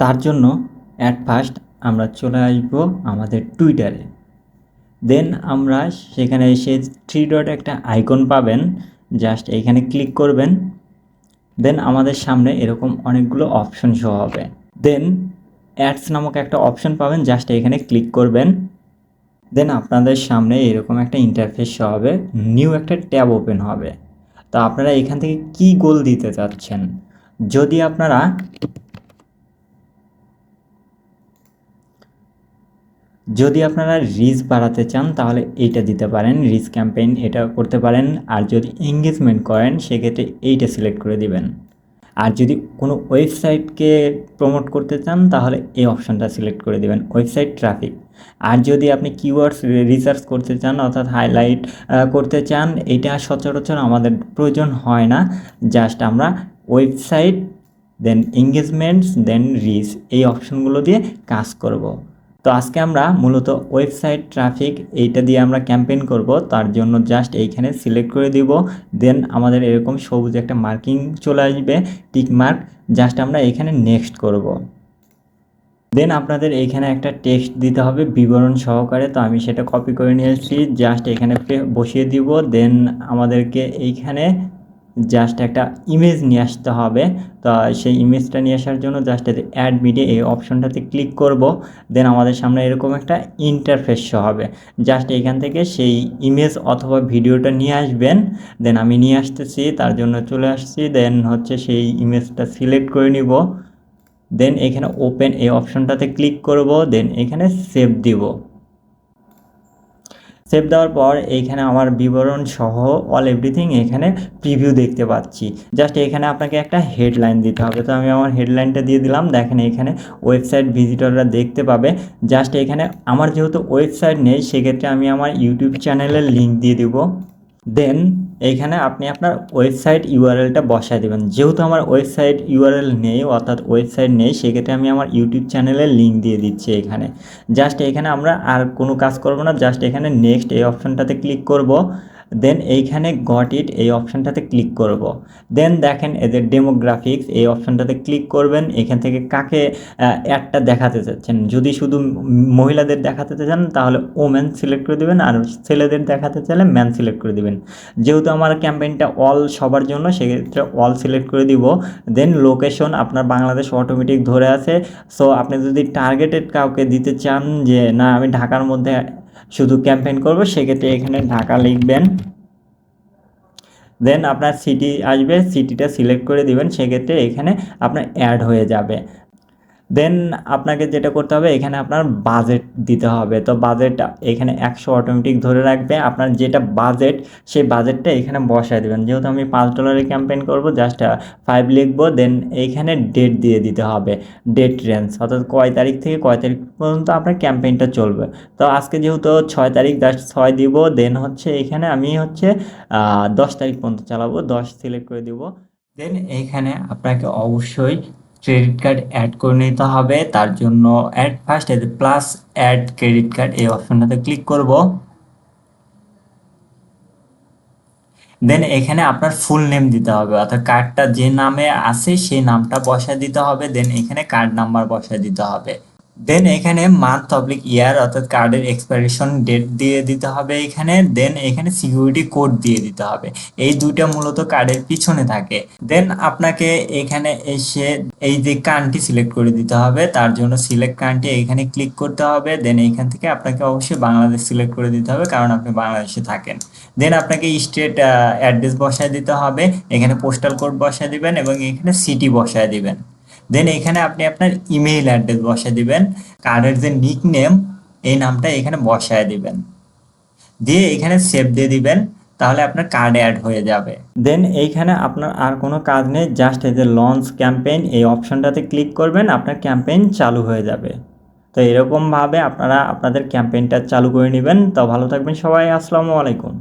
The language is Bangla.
তার জন্য অ্যাট ফার্স্ট আমরা চলে আসব আমাদের টুইটারে। দেন আমরা সেখানে এসে 3 ডট একটা আইকন পাবেন, জাস্ট এইখানে ক্লিক করবেন। দেন আমাদের সামনে এরকম অনেকগুলো অপশন শো হবে। দেন অ্যাডস নামক একটা অপশন পাবেন, জাস্ট এখানে ক্লিক করবেন। দেন আপনাদের সামনে এরকম একটা ইন্টারফেস শো হবে, নিউ একটা ট্যাব ওপেন হবে। তো আপনারা এখান থেকে কি গোল দিতে চাচ্ছেন, যদি আপনারা রিচ বাড়াতে চান তাহলে এইটা দিতে পারেন, রিচ ক্যাম্পেইন এটা করতে পারেন। আর যদি এঙ্গেজমেন্ট করেন সেক্ষেত্রে এইটা সিলেক্ট করে দিবেন। আর যদি কোনো ওয়েবসাইটকে প্রমোট করতে চান তাহলে এই অপশানটা সিলেক্ট করে দেবেন, ওয়েবসাইট ট্রাফিক। আর যদি আপনি কিওয়ার্ডস রিসার্চ করতে চান অর্থাৎ হাইলাইট করতে চান, এটা সচরাচর আমাদের প্রয়োজন হয় না। জাস্ট আমরা ওয়েবসাইট দেন এঙ্গেজমেন্টস দেন রিচ এই অপশনগুলো দিয়ে কাজ করব। তো আজকে আমরা মূলত ওয়েবসাইট ট্রাফিক এইটা দিয়ে আমরা ক্যাম্পেইন করব। তার জন্য জাস্ট এইখানে সিলেক্ট করে দিব। দেন আমাদের এরকম সবুজ একটা মার্কিং চলে আসবে, টিক মার্ক। জাস্ট আমরা এখানে নেক্সট করব। দেন আপনাদের এইখানে একটা টেক্সট দিতে হবে বিবরণ সহকারে। তো আমি সেটা কপি করে নিয়ে এসেছি, জাস্ট এখানে বসিয়ে দিব। দেন আমাদেরকে এইখানে জাস্ট একটা ইমেজ নিয়ে আসতে হবে। তো সেই ইমেজটা নিয়ে আসার জন্য জাস্ট অ্যাড মিডিয়া এই অপশনটাতে ক্লিক করব। দেন আমাদের সামনে এরকম একটা ইন্টারফেস শো হবে, জাস্ট এখান থেকে সেই ইমেজ অথবা ভিডিওটা নিয়ে আসবেন। দেন আমি নিয়ে আসতেছি, তার জন্য চলে আসছি। দেন হচ্ছে সেই ইমেজটা সিলেক্ট করে নিব। দেন এখানে ওপেন এই অপশনটাতে ক্লিক করব। দেন এখানে সেভ দিব। সেভ দেওয়ার পর এইখানে আমার বিবরণ সহ অল এভরিথিং এখানে প্রিভিউ দেখতে পাচ্ছি। জাস্ট এখানে আপনাকে একটা হেডলাইন দিতে হবে। তো আমি আমার হেডলাইনটা দিয়ে দিলাম। দেখেন এখানে ওয়েবসাইট ভিজিটররা দেখতে পাবে। জাস্ট এখানে আমার যেহেতু ওয়েবসাইট নেই সেক্ষেত্রে আমি আমার ইউটিউব চ্যানেলের লিঙ্ক দিয়ে দিব। দেন এইখানে আপনি আপনার ওয়েবসাইট ইউআরএলটা বসায় দেবেন। যেহেতু আমার ওয়েবসাইট ইউআরএল নেই অর্থাৎ ওয়েবসাইট নেই, সেক্ষেত্রে আমি আমার ইউটিউব চ্যানেলের লিঙ্ক দিয়ে দিচ্ছি এখানে। জাস্ট এখানে আমরা আর কোনো কাজ করব না, জাস্ট এখানে নেক্সট এই অপশনটাতে ক্লিক করব। দেন এইখানে গট ইট এই অপশনটাতে ক্লিক করব। দেন দেখেন এদের ডেমোগ্রাফিক্স এই অপশনটাতে ক্লিক করবেন। এখান থেকে কাকে অ্যাডটা দেখাতে চাচ্ছেন, যদি শুধু মহিলাদের দেখাতে চান তাহলে ওমেন সিলেক্ট করে দেবেন, আর ছেলেদের দেখাতে চাইলে ম্যান সিলেক্ট করে দেবেন। যেহেতু আমার ক্যাম্পেইনটা অল সবার জন্য, সেক্ষেত্রে অল সিলেক্ট করে দিব। দেন লোকেশন আপনার বাংলাদেশ অটোমেটিক ধরে আছে। সো আপনি যদি টার্গেটেড কাউকে দিতে চান যে না আমি ঢাকার মধ্যে শুধু ক্যাম্পেইন করব, সেক্ষেত্রে এখানে ঢাকা লিখবেন। দেন আপনার সিটি আসবে, সিটিটা সিলেক্ট করে দিবেন, সেক্ষেত্রে এখানে আপনার অ্যাড হয়ে যাবে। দেন আপনাকে যেটা করতে হবে এখানে আপনার বাজেট দিতে হবে। তো বাজেট এখানে 100 অটোমেটিক ধরে রাখবে। আপনার যেটা বাজেট সেই বাজেটটা এখানে বসায় দেবেন। যেহেতু আমি $5 ক্যাম্পেইন করব, জাস্ট 5 লিখবো। দেন এইখানে ডেট দিয়ে দিতে হবে, ডেট রেঞ্জ অর্থাৎ কয় তারিখ থেকে কয় তারিখ পর্যন্ত আপনার ক্যাম্পেইনটা চলবে। তো আজকে যেহেতু 6 তারিখ, জাস্ট 6 দিব। দেন হচ্ছে এখানে আমি হচ্ছে 10 তারিখ পর্যন্ত চালাবো, 10 সিলেক্ট করে দিব। দেন এইখানে আপনাকে অবশ্যই ক্রেডিট কার্ড অ্যাড করে নিতে হবে। তার জন্য অ্যাড ফার্স্ট এই প্লাস অ্যাড ক্রেডিট কার্ড এই অপশনটাতে ক্লিক করব। দেন এখানে আপনার ফুল নেম দিতে হবে, অর্থাৎ কার্ডটা যে নামে আছে সেই নামটা বসায় দিতে হবে। দেন এখানে কার্ড নাম্বার বসায় দিতে হবে। দেন এখানে মান্থ অবলিক ইয়ার অর্থাৎ কার্ডের এক্সপাইরেশন ডেট দিয়ে দিতে হবে এখানে। দেন এখানে সিকিউরিটি কোড দিয়ে দিতে হবে। এই দুইটা মূলত কার্ডের পিছনে থাকে। দেন আপনাকে এখানে এসে এই যে কান্ট্রি সিলেক্ট করে দিতে হবে। তার জন্য সিলেক্ট কান্ট্রি এখানে ক্লিক করতে হবে। দেন এইখান থেকে আপনাকে অবশ্যই বাংলাদেশ সিলেক্ট করে দিতে হবে, কারণ আপনি বাংলাদেশে থাকেন। দেন আপনাকে স্টেট অ্যাড্রেস বসায় দিতে হবে, এখানে পোস্টাল কোড বসায় দিবেন এবং এখানে সিটি বসায় দিবেন। দেন এখানে আপনি আপনার ইমেইল অ্যাড্রেস বসায় দিবেন। কার্ডের যে নিক নেম এই নামটা এখানে বসায় দিবেন, দিয়ে এখানে সেভ দিয়ে দিবেন। তাহলে আপনার কার্ডে অ্যাড হয়ে যাবে। দেন এইখানে আপনার আর কোনো কাজ নেই, জাস্ট এই যে লঞ্চ ক্যাম্পেইন এই অপশনটাতে ক্লিক করবেন, আপনার ক্যাম্পেইন চালু হয়ে যাবে। তো এরকমভাবে আপনারা আপনাদের ক্যাম্পেইনটা চালু করে নেবেন। তো ভালো থাকবেন সবাই, আসসালামু আলাইকুম।